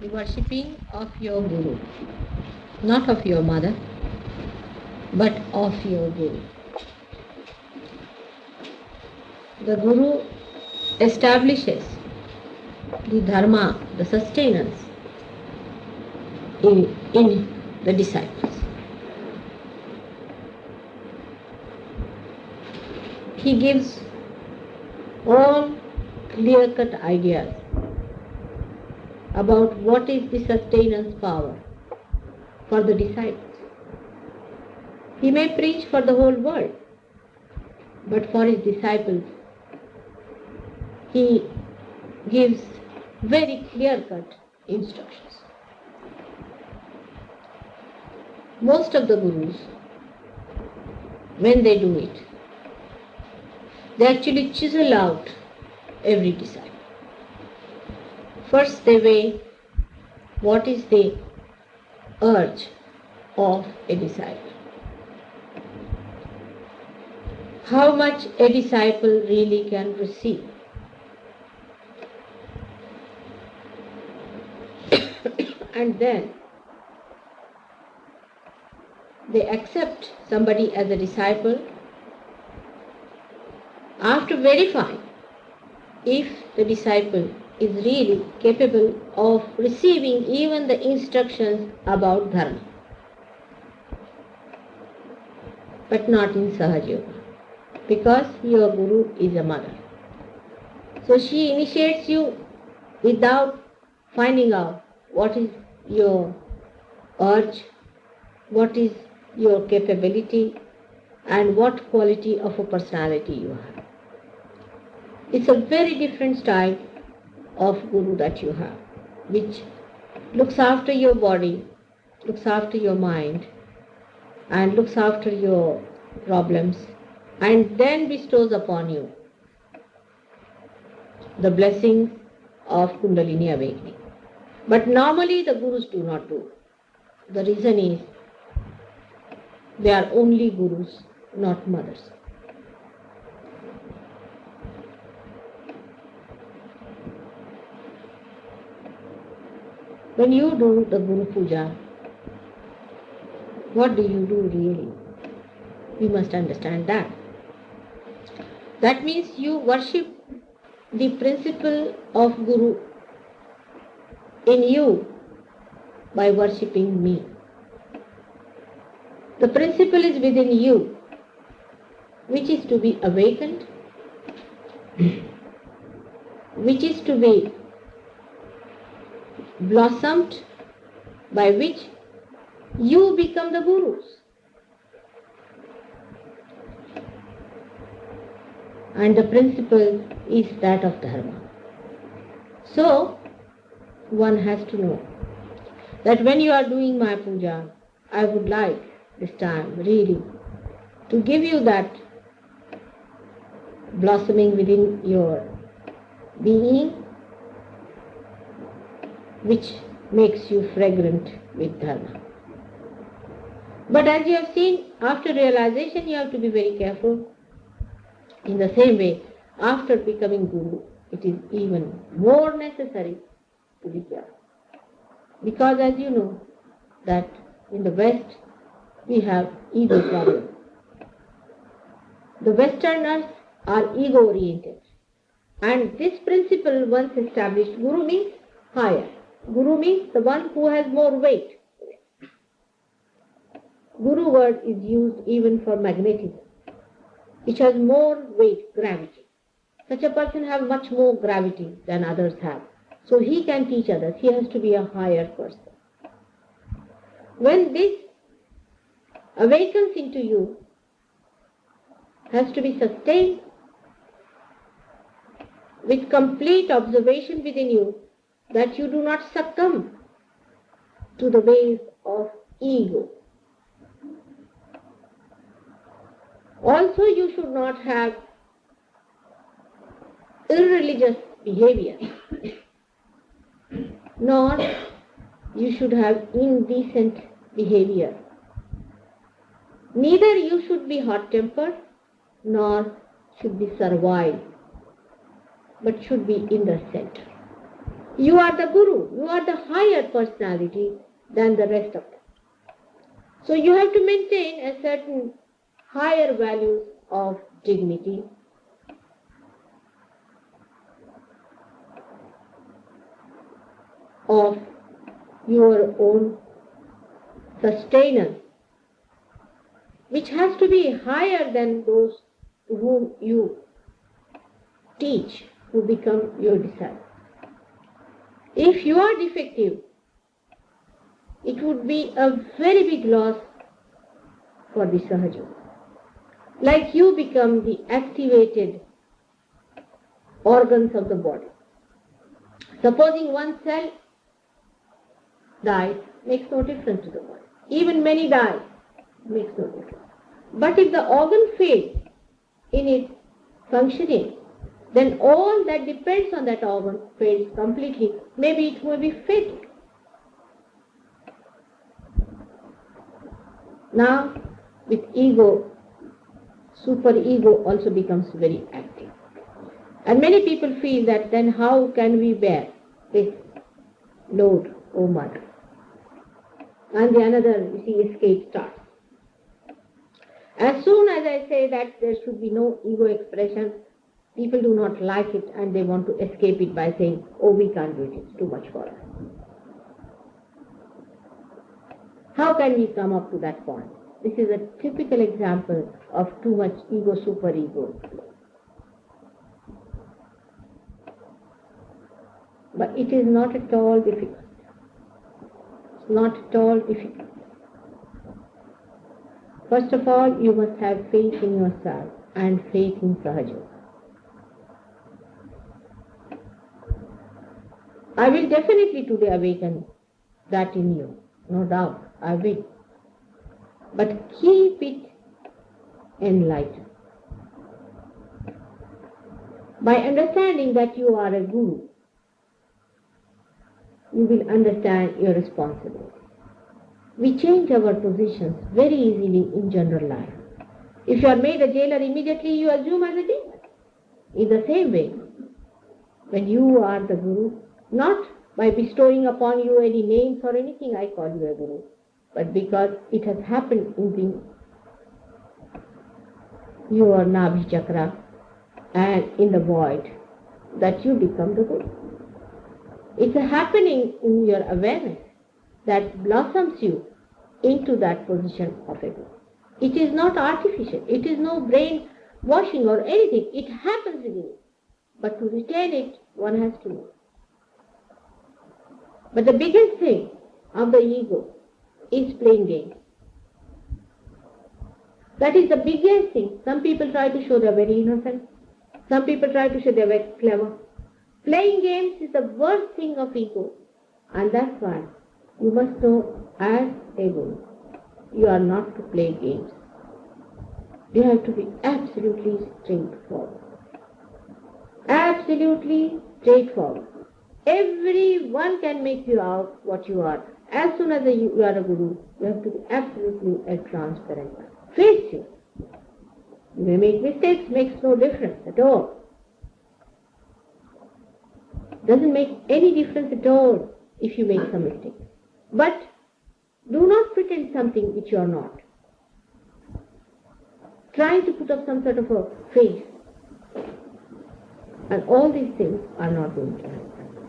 the worshipping of your Guru, not of your mother, but of your Guru. The Guru establishes the dharma, the sustenance in the disciples. He gives all clear-cut ideas about what is the sustenance power for the disciples. He may preach for the whole world, but for his disciples, he gives very clear-cut instructions. Most of the gurus, when they do it, they actually chisel out every disciple. First they weigh what is the urge of a disciple. How much a disciple really can receive. And then they accept somebody as a disciple after verifying if the disciple is really capable of receiving even the instructions about dharma, but not in Sahaja Yoga, because your Guru is a mother. So she initiates you without finding out what is your urge, what is your capability, and what quality of a personality you have. It's a very different style of Guru that you have, which looks after your body, looks after your mind, and looks after your problems, and then bestows upon you the blessings of Kundalini awakening. But normally the Gurus do not do. The reason is they are only Gurus, not mothers. When you do the Guru Puja, what do you do really? We must understand that. That means you worship the principle of Guru in you by worshipping me. The principle is within you, which is to be awakened, which is to be blossomed, by which you become the Gurus. And the principle is that of Dharma. So, one has to know that when you are doing my puja, I would like this time really to give you that blossoming within your being, which makes you fragrant with Dharma. But as you have seen, after realization you have to be very careful. In the same way, after becoming Guru, it is even more necessary to be careful. Because as you know, that in the West, we have ego problem. The Westerners are ego-oriented. And this principle, once established, Guru means higher. Guru means the one who has more weight. Guru word is used even for magnetism, which has more weight, gravity. Such a person has much more gravity than others have. So he can teach others. He has to be a higher person. When this awakens into you, has to be sustained with complete observation within you, that you do not succumb to the ways of ego. Also, you should not have irreligious behavior, nor you should have indecent behavior. Neither you should be hot-tempered, nor should be servile, but should be in the center. You are the Guru. You are the higher personality than the rest of them. So you have to maintain a certain higher values of dignity, of your own sustenance, which has to be higher than those to whom you teach, who become your disciples. If you are defective, it would be a very big loss for the Sahaja. Like you become the activated organs of the body. Supposing one cell dies, makes no difference to the body. Even many die, makes no difference. But if the organ fails in its functioning, then all that depends on that organ fails completely. Maybe it may be fatal. Now, with ego, superego also becomes very active. And many people feel that then how can we bear this load, O Mother? And the another, you see, escape starts. As soon as I say that there should be no ego expression, people do not like it and they want to escape it by saying, oh, we can't do it, it's too much for us. How can we come up to that point? This is a typical example of too much ego, superego. But it is not at all difficult. It's not at all difficult. First of all, you must have faith in yourself and faith in Sahaja. I will definitely today awaken that in you. No doubt, I will. But keep it enlightened. By understanding that you are a guru, you will understand your responsibility. We change our positions very easily in general life. If you are made a jailer, immediately you assume as a jailer. In the same way, when you are the guru, not by bestowing upon you any names or anything, I call you a guru, but because it has happened in your Nabhi Chakra and in the void that you become the guru. It's a happening in your awareness that blossoms you into that position of a guru. It is not artificial. It is no brain washing or anything. It happens within you. But to retain it, one has to know. But the biggest thing of the ego is playing games. That is the biggest thing. Some people try to show they are very innocent. Some people try to show they are very clever. Playing games is the worst thing of ego. And that's why you must know as a guru, you are not to play games. You have to be absolutely straightforward. Absolutely straightforward. Everyone can make you out what you are. As soon as you are a guru, you have to be absolutely a transparent. Face you. You may make mistakes, makes no difference at all. Doesn't make any difference at all if you make some mistakes. But do not pretend something which you are not. Trying to put up some sort of a face. And all these things are not going to happen.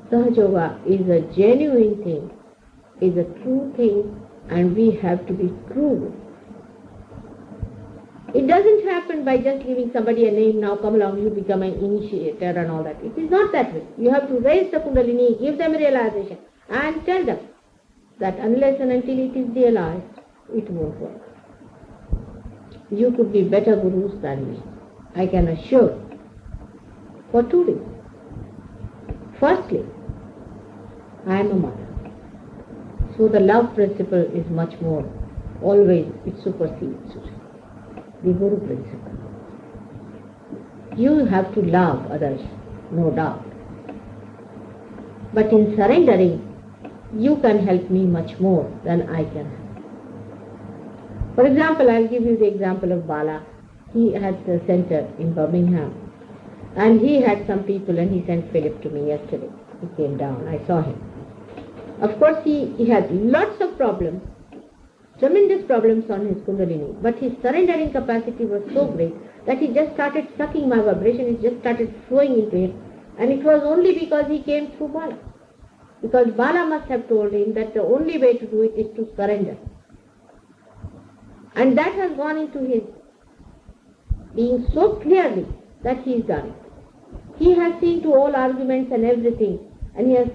Sahaja Yoga is a genuine thing, is a true thing, and we have to be true. It doesn't happen by just giving somebody a name, now come along, you become an initiator and all that. It is not that way. You have to raise the Kundalini, give them realization, and tell them that unless and until it is realized, it won't work. You could be better gurus than me, I can assure, for two reasons. Firstly, I am a mother. So the love principle is much more, always it supersedes the Guru principle. You have to love others, no doubt. But in surrendering, you can help me much more than I can help. For example, I'll give you the example of Bala. He had a center in Birmingham. And he had some people and he sent Philip to me yesterday. he came down. I saw him. Of course, he had lots of problems, tremendous problems on his Kundalini, but his surrendering capacity was so great that he just started sucking my vibration, it just started flowing into it, and it was only because he came through Bala. Because Bala must have told him that the only way to do it is to surrender. And that has gone into his being so clearly that he has done it. He has seen to all arguments and everything, and he has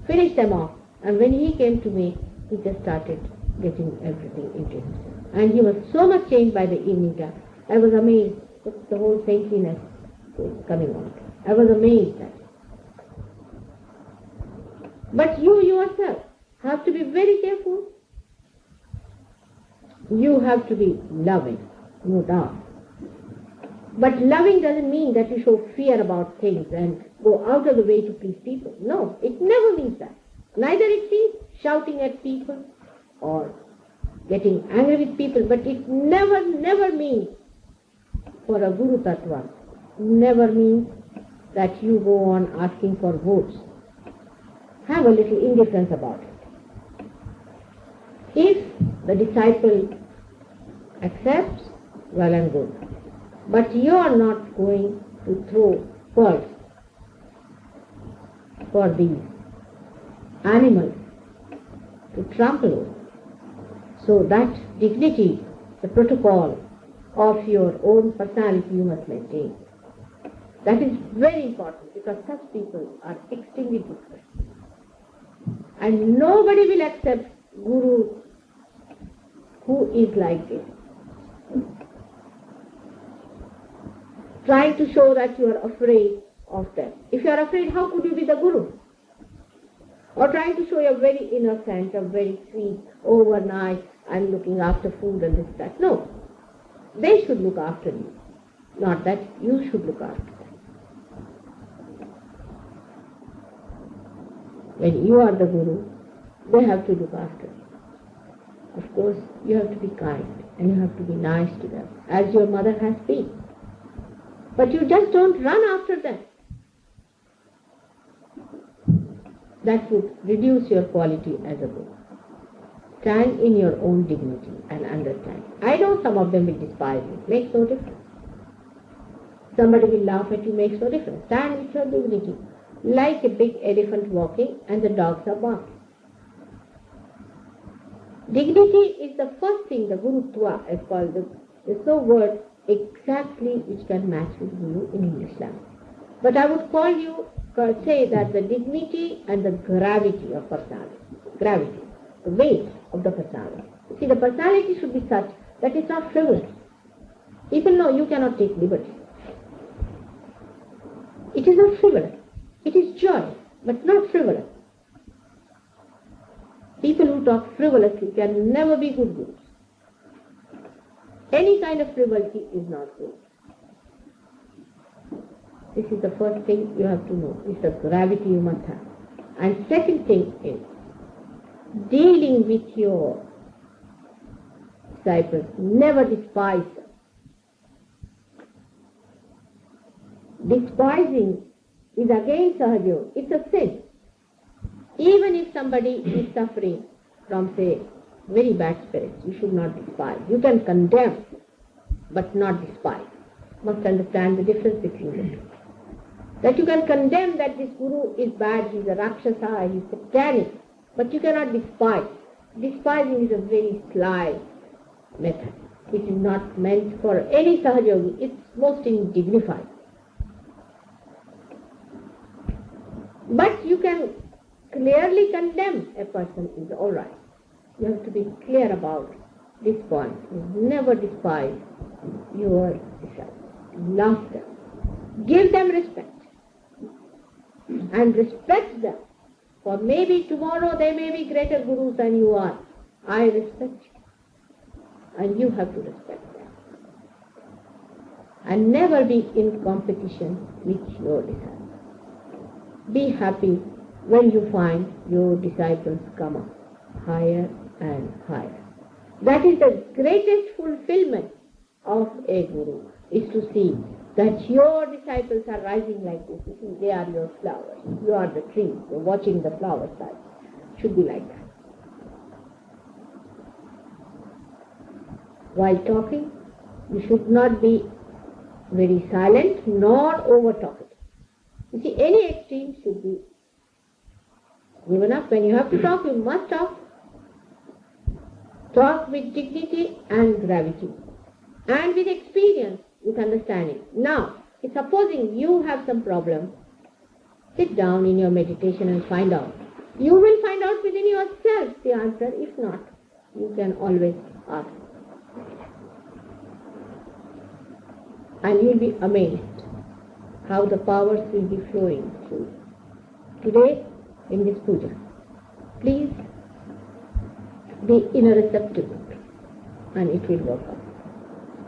finished them off. And when he came to me, he just started getting everything into himself. And he was so much changed by the evening time. I was amazed that the whole saintliness was coming out. I was amazed at it. But you yourself have to be very careful. You have to be loving, no doubt. But loving doesn't mean that you show fear about things and go out of the way to please people. No, it never means that. Neither it means shouting at people or getting angry with people, but it never means, for a Guru Tattva, never means that you go on asking for votes. Have a little indifference about it. If the disciple accepts, well and good. But you are not going to throw pearls for these animals to trample over. So that dignity, the protocol of your own personality you must maintain. That is very important because such people are extremely difficult. And nobody will accept Guru who is like this. Trying to show that you are afraid of them. If you are afraid, how could you be the Guru? Or trying to show you are very innocent, or very sweet, overnight, I'm looking after food and this, that. No. They should look after you. Not that you should look after them. When you are the Guru, they have to look after you. Of course, you have to be kind and you have to be nice to them, as your mother has been. But you just don't run after them. That would reduce your quality as a Guru. Stand in your own dignity and understand. I know some of them will despise you. Makes no difference. Somebody will laugh at you. Makes no difference. Stand with your dignity. Like a big elephant walking and the dogs are barking. Dignity is the first thing the Gurutva is called. There's no word exactly which can match with Guru in English language. But I would say that the dignity and the gravity of personality. Gravity, the weight of the personality. See, the personality should be such that it's not frivolous. People know you cannot take liberty. It is not frivolous. It is joy, but not frivolous. People who talk frivolously can never be good Gurus. Any kind of frivolity is not good. This is the first thing you have to know. It's the gravity you must have. And second thing is dealing with your disciples. Never despise them. Despising is again Sahaja. It's a sin. Even if somebody is suffering from, say, very bad spirits, you should not despise. You can condemn, but not despise. You must understand the difference between the two. That you can condemn that this Guru is bad, he's a Rakshasa, he's satanic, but you cannot despise. Despising is a very sly method. It is not meant for any Sahaja. It's most indignified. But you can clearly condemn a person is all right. You have to be clear about this point. You never despise your disciples. Love them. Give them respect. And respect them. For maybe tomorrow they may be greater Gurus than you are. I respect you. And you have to respect them. And never be in competition with your disciples. Be happy when you find your disciples come up higher and higher. That is the greatest fulfillment of a Guru, is to see that your disciples are rising like this. You see, they are your flowers. You are the tree. You're watching the flowers rise. Should be like that. While talking, you should not be very silent nor over talkative. You see, any extreme should be given up. When you have to talk, you must talk. Talk with dignity and gravity, and with experience, with understanding. Now, supposing you have some problem, sit down in your meditation and find out. You will find out within yourself the answer. If not, you can always ask. And you'll be amazed how the powers will be flowing through. Today, in this puja, please be in a receptive mood, and it will work out.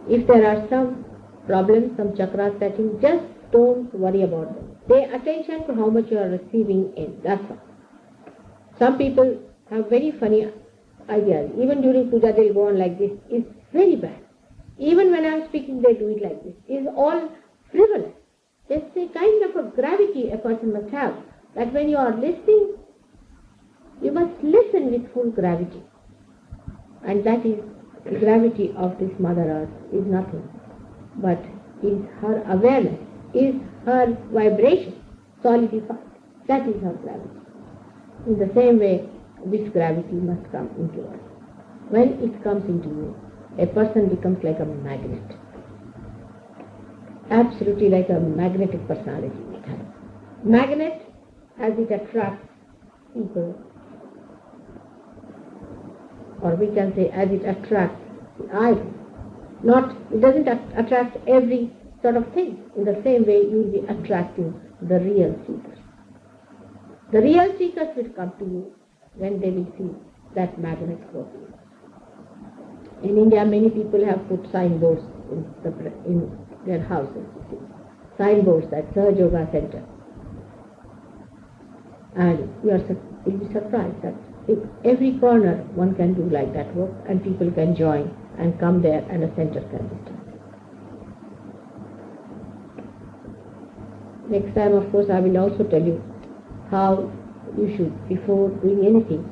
If there are some problems, some chakras setting, just don't worry about them. Pay attention to how much you are receiving in. That's all. Some people have very funny ideas. Even during puja, they'll go on like this. It's very bad. Even when I'm speaking, they do it like this. It's all frivolous. There's a kind of a gravity a person must have, that when you are listening, you must listen with full gravity. And that is the gravity of this Mother Earth is nothing but is her awareness, is her vibration solidified. That is her gravity. In the same way, this gravity must come into us. When it comes into you, a person becomes like a magnet. Absolutely like a magnetic personality it has. Magnet, as it attracts people, or we can say as it attracts the eye. It doesn't attract every sort of thing. In the same way, you will be attracting the real seekers. The real seekers will come to you when they will see that magnet working. In India, many people have put signboards in their houses. Signboards at Sahaja Yoga Center. And you'll be surprised that in every corner one can do like that work, and people can join and come there, and a center can be started. Next time, of course, I will also tell you how you should, before doing anything,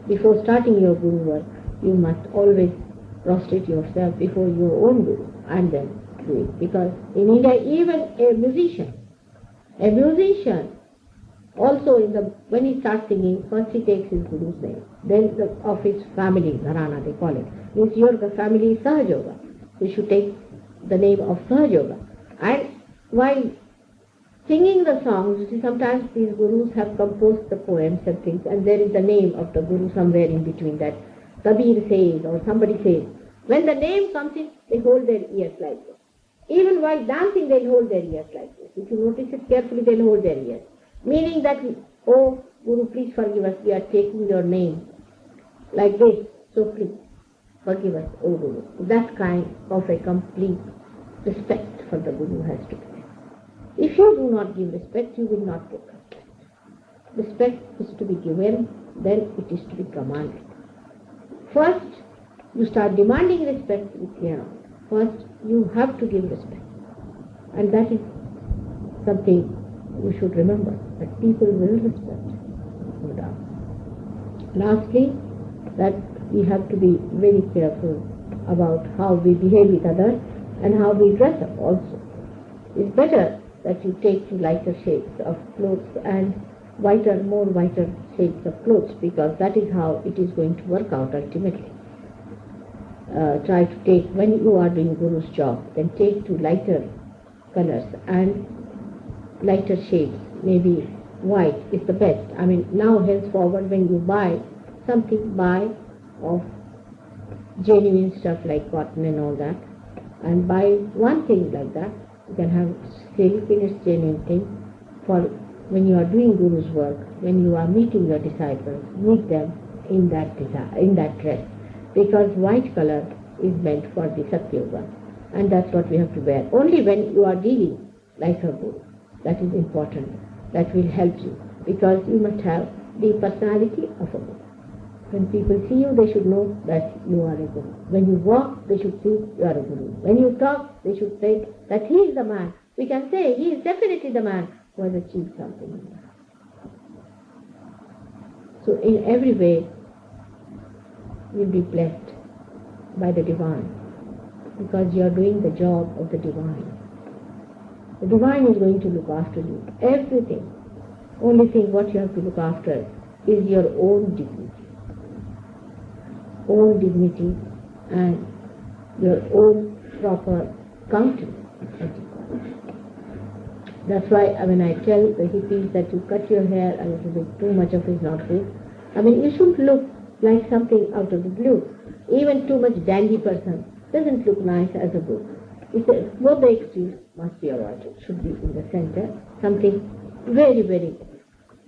before starting your Guru work, you must always prostrate yourself before your own Guru and then do it. Because in India, even a musician also when he starts singing, first he takes his Guru's name, then of his family, Dharana they call it. Means your family is Sahaja Yoga. So you should take the name of Sahaja Yoga. And while singing the songs, you see, sometimes these Gurus have composed the poems and things, and there is the name of the Guru somewhere in between that. Kabir says, or somebody says. When the name comes in, they hold their ears like this. Even while dancing, they'll hold their ears like this. If you notice it carefully, they'll hold their ears. Meaning that, oh, Guru, please forgive us, we are taking your name like this, so please forgive us, oh Guru. That kind of a complete respect for the Guru has to be there. If you do not give respect, you will not get respect. Respect is to be given, then it is to be commanded. First, you start demanding respect with here on. First, you have to give respect. And that is something you should remember, that people will respect, no doubt. Lastly, that we have to be very careful about how we behave with others and how we dress up also. It's better that you take to lighter shades of clothes and more whiter shades of clothes, because that is how it is going to work out ultimately. Try to take, when you are doing Guru's job, then take to lighter colors and lighter shades. Maybe white is the best. I mean, now henceforward when you buy something, buy of genuine stuff like cotton and all that, and buy one thing like that. You can have silk in its genuine thing. For when you are doing Guru's work, when you are meeting your disciples, meet them in that dress. Because white color is meant for the Satya-yoga, and that's what we have to wear. Only when you are dealing like a Guru, that is important, that will help you, because you must have the personality of a Guru. When people see you, they should know that you are a guru. When you walk, they should see you are a guru. When you talk, they should say that he is the man. We can say he is definitely the man who has achieved something. So in every way, you'll be blessed by the divine, because you are doing the job of the divine. The divine is going to look after you. Everything. Only thing what you have to look after is your own dignity. Own dignity and your own proper countenance. That's why when I tell the hippies that you cut your hair a little bit, too much of it is not good. You shouldn't look like something out of the blue. Even too much dandy person doesn't look nice as a book. Both the extremes must be avoided. Should be in the center. Something very, very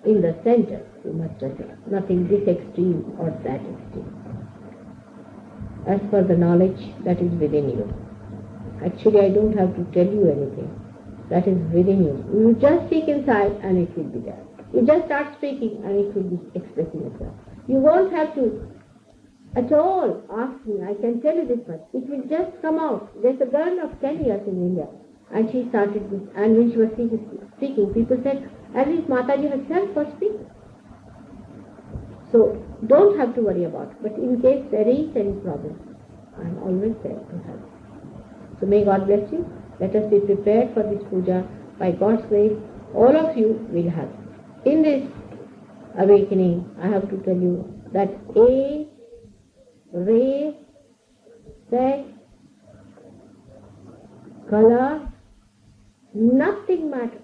in the center. You must just say nothing this extreme or that extreme. As for the knowledge that is within you. Actually, I don't have to tell you anything. That is within you. You just seek inside and it will be there. You just start speaking and it will be expressing itself. You won't have to at all ask me. I can tell you this much. It will just come out. There's a girl of 10 years in India and she started this. And when she was speaking, people said, at least Mataji herself was speaking. So don't have to worry about it. But in case there is any problem, I am always there to help. So may God bless you. Let us be prepared for this puja. By God's grace, all of you will have. In this awakening, I have to tell you that age, race, sex, color, nothing matters.